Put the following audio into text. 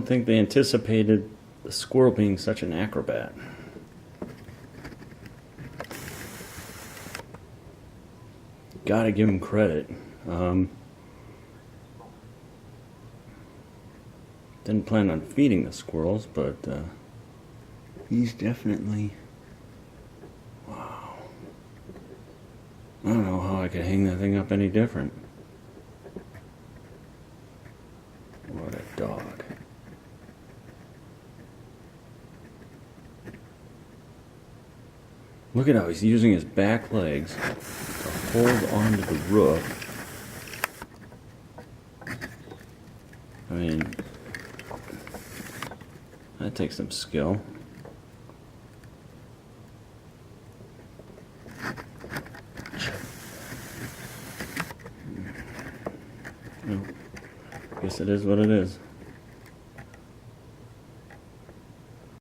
think they anticipated the squirrel being such an acrobat. Gotta give him credit. Didn't plan on feeding the squirrels, but he's definitely... Wow. I don't know how I could hang that thing up any different. What a dog. Look at how he's using his back legs to hold onto the roof. I mean, that takes some skill. Well, guess it is what it is.